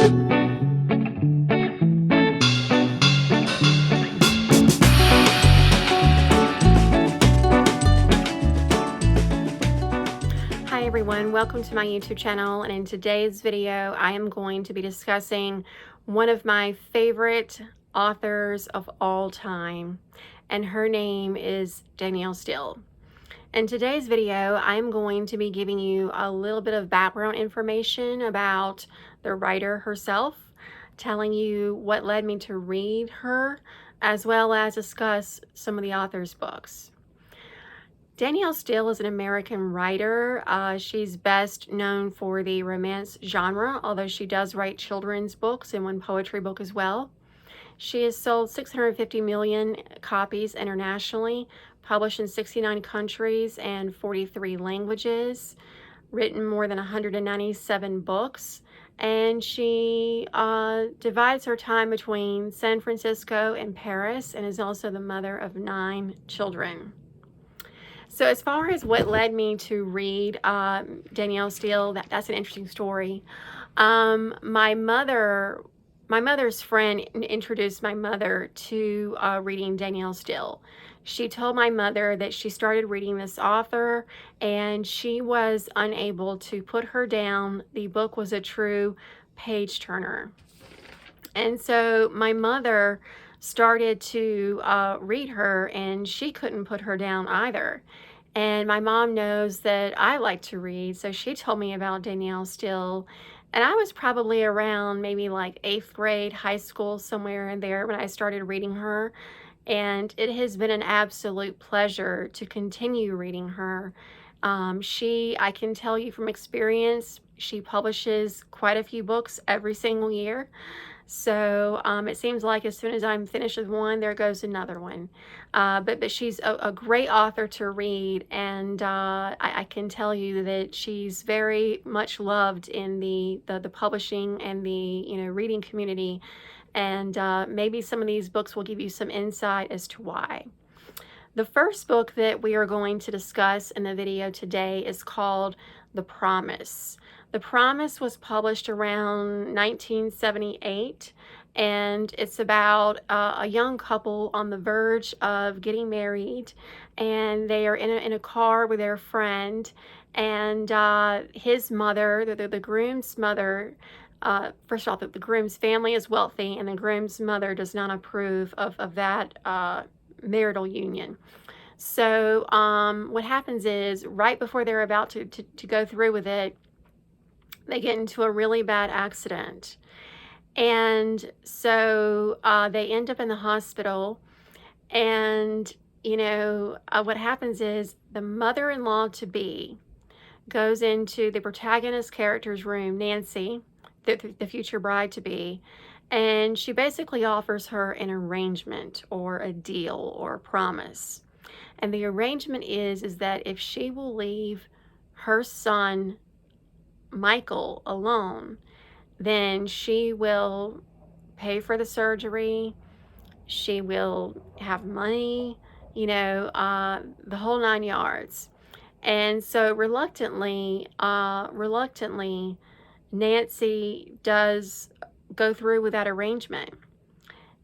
Hi everyone, welcome to my YouTube channel, and in today's video I am going to be discussing one of my favorite authors of all time, and her name is Danielle Steel. In today's video I'm going to be giving you a little bit of background information about the writer herself, telling you what led me to read her, as well as discuss some of the author's books. Danielle Steel is an American writer. She's best known for the romance genre, although she does write children's books and one poetry book as well. She has sold 650 million copies internationally, published in 69 countries and 43 languages, written more than 197 books, and she divides her time between San Francisco and Paris, and is also the mother of 9 children. So as far as what led me to read Danielle Steel, that's an interesting story. My mother's friend introduced my mother to reading Danielle Steel. She told my mother that she started reading this author and she was unable to put her down. The book was a true page turner. And so my mother started to read her, and she couldn't put her down either. And my mom knows that I like to read, so she told me about Danielle Steel. And I was probably around maybe like 8th grade, high school, somewhere in there when I started reading her. And it has been an absolute pleasure to continue reading her. I can tell you from experience, she publishes quite a few books every single year. So it seems like as soon as I'm finished with one, there goes another one. But she's a great author to read, and I can tell you that she's very much loved in the publishing and the reading community. And maybe some of these books will give you some insight as to why. The first book that we are going to discuss in the video today is called The Promise. The Promise was published around 1978, and it's about a young couple on the verge of getting married, and they are in a car with their friend, and his mother, the groom's mother, first off, the groom's family is wealthy, and the groom's mother does not approve of that marital union. So what happens is, right before they're about to go through with it, they get into a really bad accident. And so they end up in the hospital. And, what happens is the mother-in-law to be goes into the protagonist character's room, Nancy, the future bride to be, and she basically offers her an arrangement or a deal or a promise. And the arrangement is that if she will leave her son Michael alone, then she will pay for the surgery, she will have money, the whole 9 yards. And so reluctantly, Nancy does go through with that arrangement.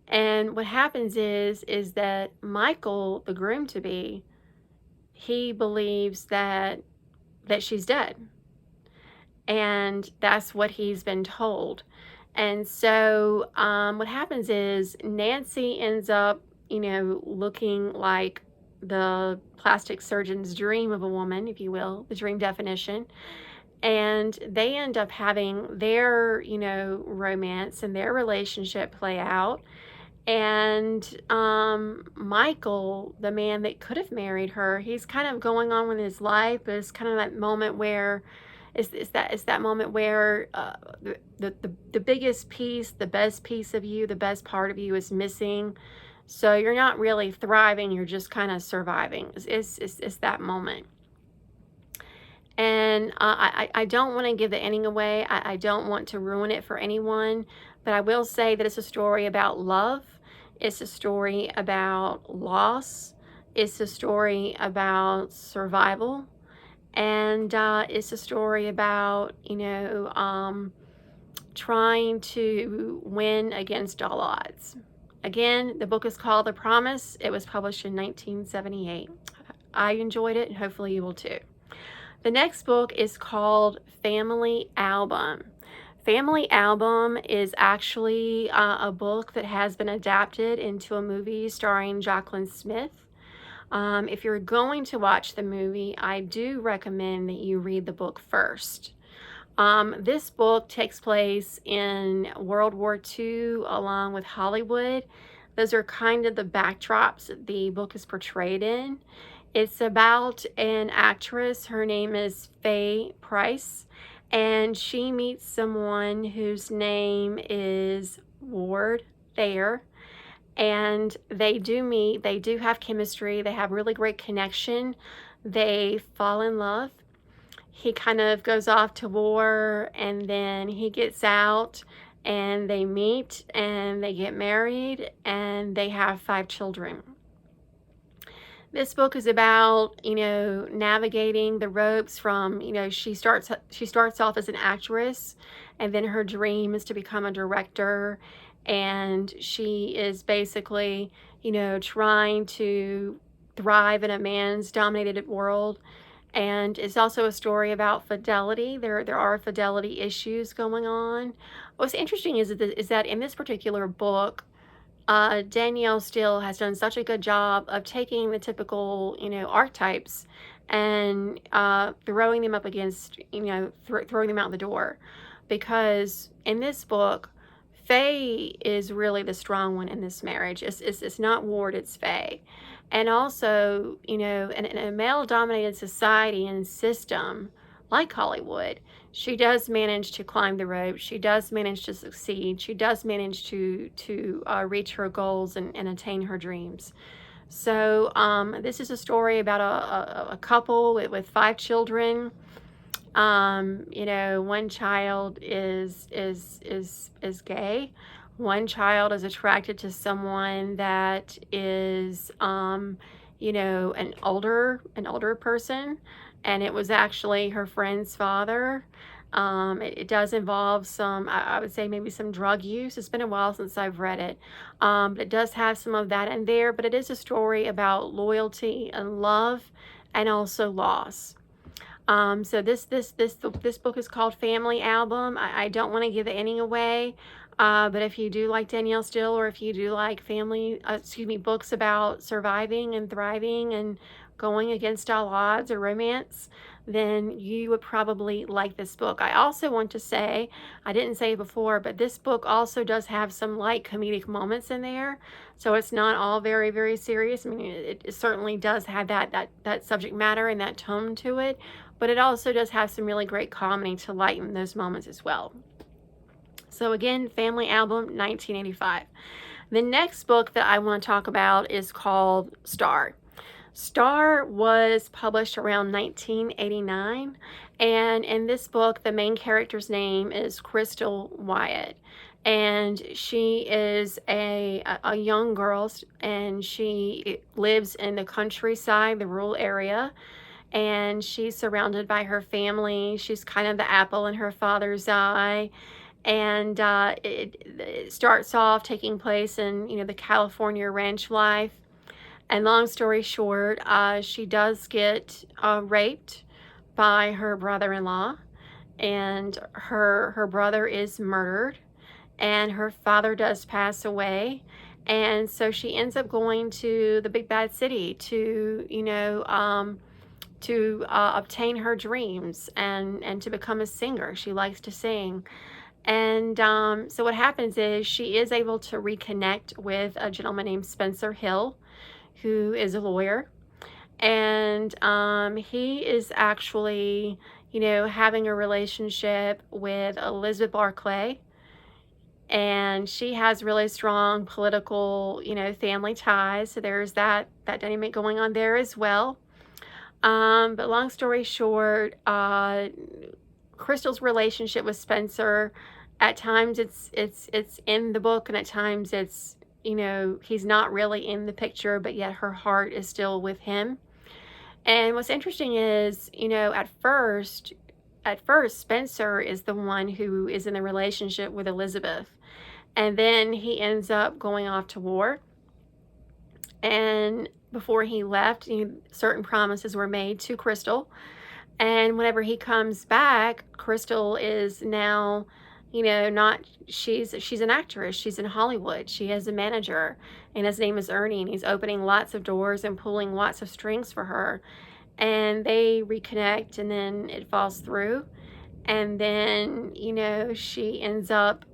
And what happens is that Michael, the groom to be, he believes that she's dead. And that's what he's been told. And so what happens is Nancy ends up, looking like the plastic surgeon's dream of a woman, if you will, the dream definition. And they end up having their, romance and their relationship play out. And Michael, the man that could have married her, he's kind of going on with his life. But it's kind of that moment where it's that moment where the biggest piece, the best piece of you, the best part of you is missing. So you're not really thriving, you're just kind of surviving. It's that moment. And I don't want to give the ending away. I don't want to ruin it for anyone, but I will say that it's a story about love. It's a story about loss. It's a story about survival. And it's a story about, trying to win against all odds. Again, the book is called The Promise. It was published in 1978. I enjoyed it, and hopefully you will too. The next book is called Family Album. Family Album is actually a book that has been adapted into a movie starring Jacqueline Smith. If you're going to watch the movie, I do recommend that you read the book first. This book takes place in World War II along with Hollywood. Those are kind of the backdrops that the book is portrayed in. It's about an actress. Her name is Faye Price, and she meets someone whose name is Ward Thayer. And they do meet, they do have chemistry, they have really great connection, they fall in love. He kind of goes off to war, and then he gets out, and they meet, and they get married, and they have 5 children. This book is about, navigating the ropes from, she starts off as an actress, and then her dream is to become a director, and she is basically, trying to thrive in a man's dominated world. And it's also a story about fidelity. There are fidelity issues going on. What's interesting is that in this particular book, Danielle Steel has done such a good job of taking the typical, archetypes and throwing them up against, throwing them out the door. Because in this book, Faye is really the strong one in this marriage. It's not Ward, it's Faye. And also, in a male-dominated society and system like Hollywood, she does manage to climb the ropes. She does manage to succeed. She does manage to reach her goals and attain her dreams. So this is a story about a couple with 5 children. One child is gay. One child is attracted to someone that is, an older person, and it was actually her friend's father. It does involve some, I would say maybe some drug use. It's been a while since I've read it. But it does have some of that in there, but it is a story about loyalty and love and also loss. So this book is called Family Album. I don't want to give the ending away. But if you do like Danielle Steel, or if you do like books about surviving and thriving and going against all odds or romance, then you would probably like this book. I also want to say, I didn't say it before, but this book also does have some light comedic moments in there. So it's not all very, very serious. I mean, it certainly does have that subject matter and that tone to it, but it also does have some really great comedy to lighten those moments as well. So again, Family Album, 1985. The next book that I want to talk about is called Star. Star was published around 1989, and in this book, the main character's name is Crystal Wyatt, and she is a young girl, and she lives in the countryside, the rural area, and she's surrounded by her family. She's kind of the apple in her father's eye. And it starts off taking place in, the California ranch life. And long story short, she does get raped by her brother-in-law, and her brother is murdered, and her father does pass away. And so she ends up going to the big bad city to, obtain her dreams and to become a singer. She likes to sing. And so what happens is she is able to reconnect with a gentleman named Spencer Hill, who is a lawyer. And he is actually, having a relationship with Elizabeth Barclay. And she has really strong political, family ties. So there's that dynamic going on there as well. But long story short, Crystal's relationship with Spencer, at times it's in the book, and at times it's, he's not really in the picture, but yet her heart is still with him. And what's interesting is, at first, at first Spencer is the one who is in a relationship with Elizabeth, and then he ends up going off to war. And before he left, certain promises were made to Crystal. And whenever he comes back, Crystal is now, not, she's an actress. She's in Hollywood. She has a manager, and his name is Ernie, and he's opening lots of doors and pulling lots of strings for her. And they reconnect, and then it falls through. And then, she ends up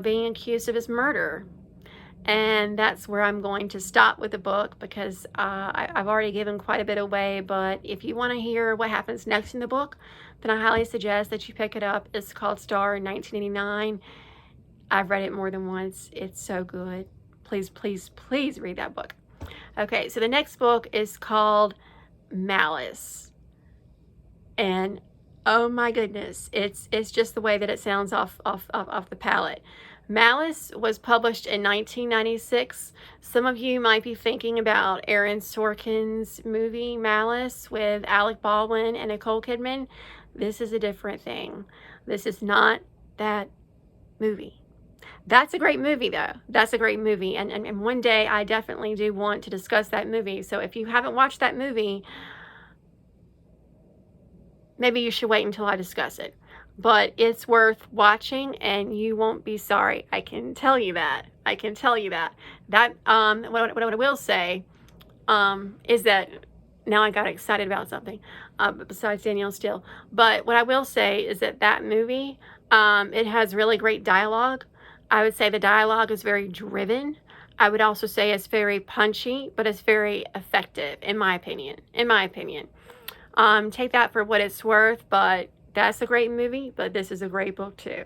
being accused of his murder. And that's where I'm going to stop with the book, because I've already given quite a bit away. But if you want to hear what happens next in the book, then I highly suggest that you pick it up. It's called Star in 1989. I've read it more than once. It's so good. Please, please, please read that book. Okay, so the next book is called Malice. And oh my goodness, it's just the way that it sounds off the palate. Malice was published in 1996. Some of you might be thinking about Aaron Sorkin's movie Malice with Alec Baldwin and Nicole Kidman. This is a different thing. This is not that movie. That's a great movie, though. That's a great movie. And one day I definitely do want to discuss that movie. So if you haven't watched that movie, maybe you should wait until I discuss it. But it's worth watching, and you won't be sorry. I can tell you that. I can tell you that. What I will say is that now I got excited about something besides Danielle Steel. But what I will say is that movie, it has really great dialogue. I would say the dialogue is very driven. I would also say it's very punchy, but it's very effective, in my opinion. In my opinion. Take that for what it's worth, but that's a great movie, but this is a great book too.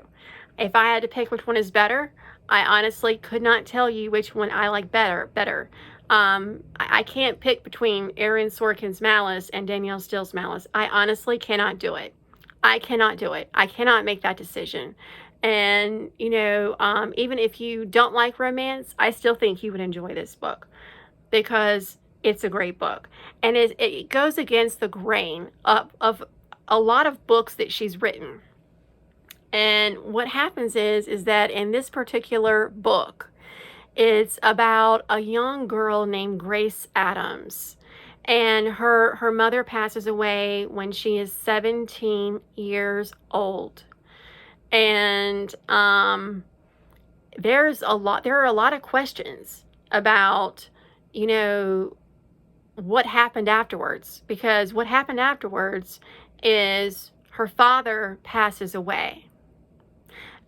If I had to pick which one is better, I honestly could not tell you which one I like better. I can't pick between Aaron Sorkin's Malice and Danielle Steel's Malice. I honestly cannot do it. I cannot do it. I cannot make that decision. And, even if you don't like romance, I still think you would enjoy this book, because it's a great book. And it goes against the grain of a lot of books that she's written. And what happens is that in this particular book, it's about a young girl named Grace Adams. And her mother passes away when she is 17 years old. And there are a lot of questions about, what happened afterwards, because what happened afterwards is her father passes away.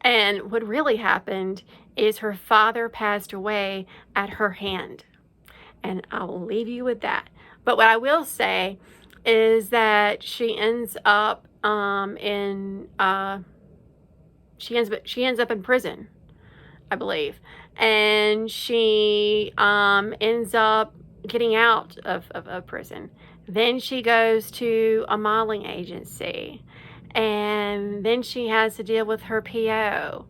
And what really happened is her father passed away at her hand. And I will leave you with that. But what I will say is that she ends up she ends up in prison, I believe. And she ends up getting out of prison. Then she goes to a modeling agency, and then she has to deal with her PO,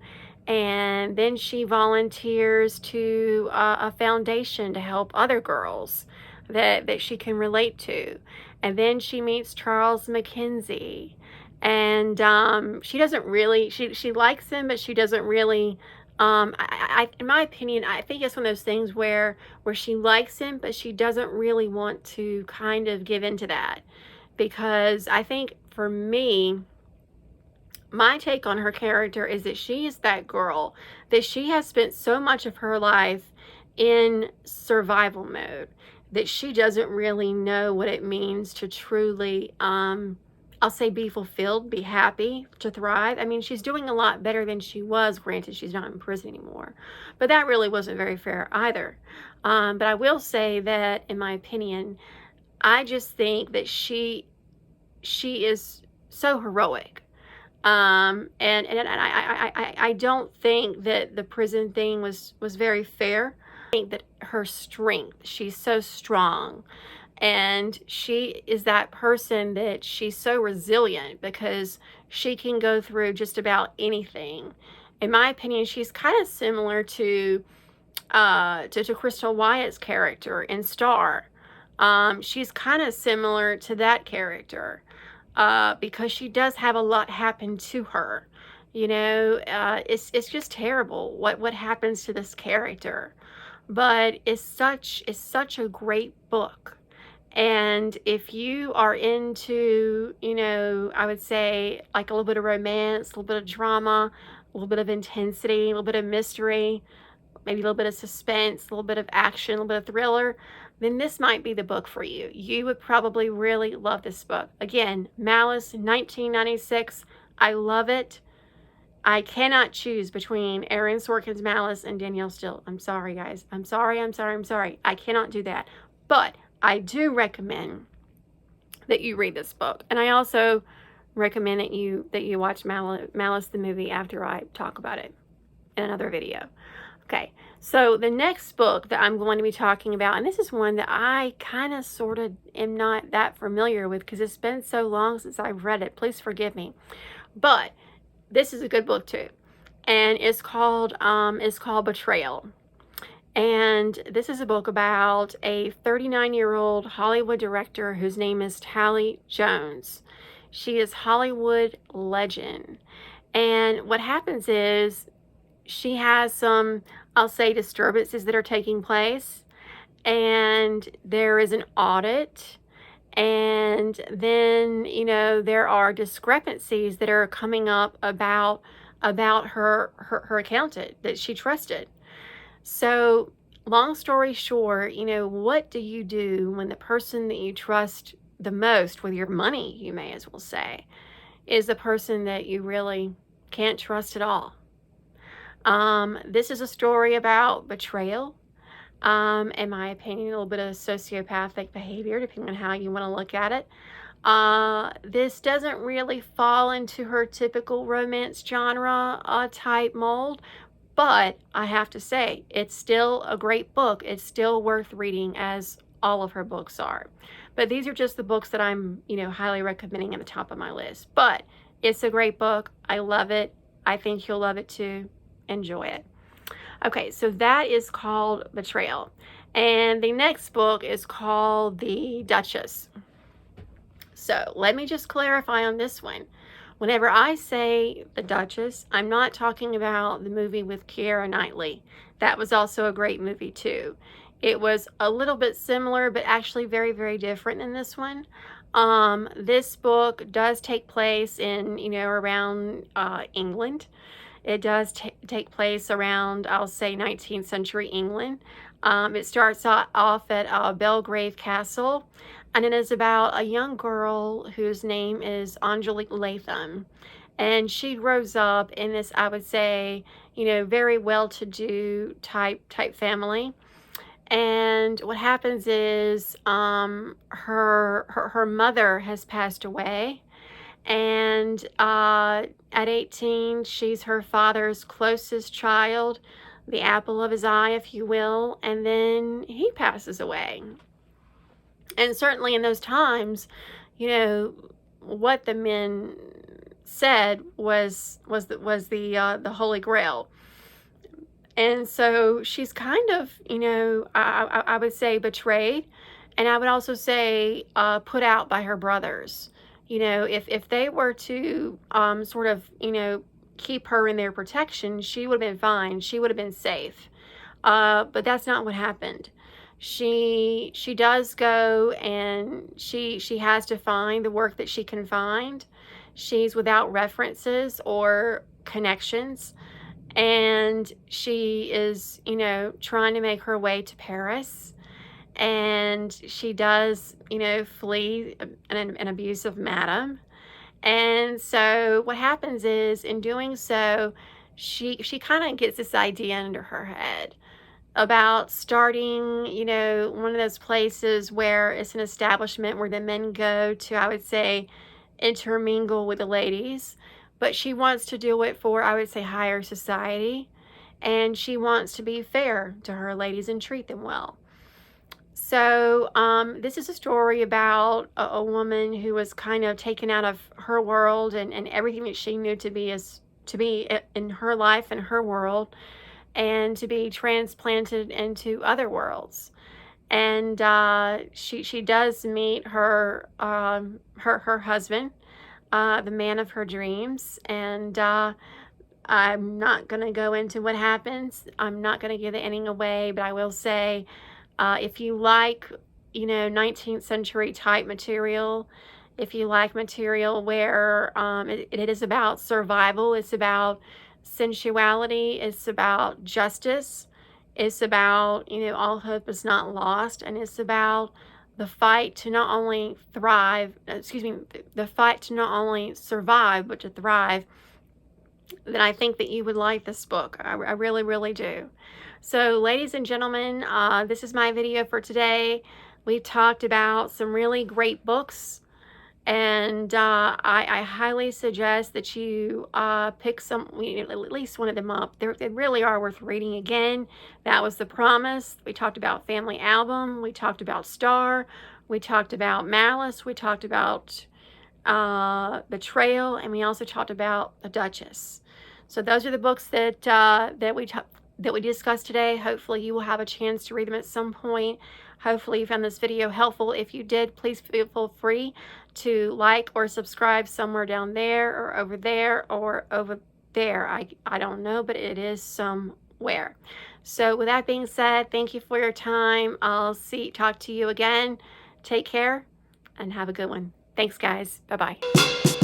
and then she volunteers to a foundation to help other girls that she can relate to. And then she meets Charles McKenzie, and she doesn't really, she likes him, but she doesn't really, in my opinion, I think it's one of those things where she likes him, but she doesn't really want to kind of give into that. Because I think for me, my take on her character is that she is that girl, that she has spent so much of her life in survival mode that she doesn't really know what it means to truly, I'll say, be fulfilled, be happy, to thrive. I mean, she's doing a lot better than she was. Granted, she's not in prison anymore. But that really wasn't very fair either. But I will say that, in my opinion, I just think that she is so heroic. And I don't think that the prison thing was very fair. I think that her strength, she's so strong. And she is that person that she's so resilient because she can go through just about anything. In my opinion, she's kind of similar to Crystal Wyatt's character in Star. She's kind of similar to that character. because she does have a lot happen to her. It's just terrible what happens to this character, but it's such a great book. And if you are into, I would say like a little bit of romance, a little bit of drama, a little bit of intensity, a little bit of mystery, maybe a little bit of suspense, a little bit of action, a little bit of thriller, then this might be the book for you. You would probably really love this book. Again, Malice, 1996. I love it. I cannot choose between Aaron Sorkin's Malice and Danielle Steel. I'm sorry, guys. I'm sorry. I cannot do that. But I do recommend that you read this book. And I also recommend that you watch Malice the movie after I talk about it in another video. Okay, so the next book that I'm going to be talking about, and this is one that I kind of sort of am not that familiar with because it's been so long since I've read it. Please forgive me. But this is a good book too. And it's called Betrayal. And this is a book about a 39-year-old Hollywood director whose name is Tally Jones. She is Hollywood legend. And what happens is she has some, I'll say, disturbances that are taking place, and there is an audit, and then there are discrepancies that are coming up about her accountant that she trusted. So long story short, what do you do when the person that you trust the most with your money, you may as well say, is the person that you really can't trust at all? This is a story about betrayal, in my opinion, a little bit of sociopathic behavior, depending on how you want to look at it. This doesn't really fall into her typical romance genre type mold, but I have to say, it's still a great book. It's still worth reading, as all of her books are. But these are just the books that I'm, highly recommending at the top of my list. But it's a great book. I love it. I think you'll love it too. Enjoy it. Okay, so that is called Betrayal. And the next book is called The Duchess. So let me just clarify on this one. Whenever I say The Duchess, I'm not talking about the movie with Keira Knightley. That was also a great movie too. It was a little bit similar, but actually very, very different than this one. This book does take place in, around England. It does take place around, I'll say, 19th century England. It starts off at Belgrave Castle, and it is about a young girl whose name is Angelique Latham. And she grows up in this, I would say, very well-to-do type family. And what happens is her mother has passed away. And at 18, she's her father's closest child, the apple of his eye, if you will, and then he passes away. And certainly in those times, what the men said was the Holy Grail. And so she's kind of, I would say betrayed, and I would also say put out by her brothers. If they were to sort of, keep her in their protection, she would have been fine. She would have been safe. But that's not what happened. She does go, and she has to find the work that she can find. She's without references or connections, and she is, trying to make her way to Paris. And she does, flee an abusive madam. And so what happens is, in doing so, she kind of gets this idea into her head about starting, one of those places where it's an establishment where the men go to, I would say, intermingle with the ladies. But she wants to do it for, I would say, higher society. And she wants to be fair to her ladies and treat them well. So this is a story about a woman who was kind of taken out of her world and everything that she knew to be in her life and her world, and to be transplanted into other worlds. And she does meet her husband, the man of her dreams. And I'm not going to go into what happens. I'm not going to give the ending away, but I will say, if you like, 19th century type material, if you like material where it is about survival, it's about sensuality, it's about justice, it's about, all hope is not lost, and it's about the fight to not only the fight to not only survive, but to thrive, then I think that you would like this book. I really, really do. So, ladies and gentlemen, this is my video for today. We talked about some really great books, and I highly suggest that you pick at least one of them up. They really are worth reading again. That Was the Promise. We talked about Family Album. We talked about Star. We talked about Malice. We talked about Betrayal, and we also talked about The Duchess. So those are the books that we discussed today. Hopefully you will have a chance to read them at some point. Hopefully you found this video helpful. If you did, please feel free to like or subscribe somewhere down there or over there. I don't know, but it is somewhere. So with that being said, thank you for your time. I'll talk to you again. Take care and have a good one. Thanks, guys. Bye-bye.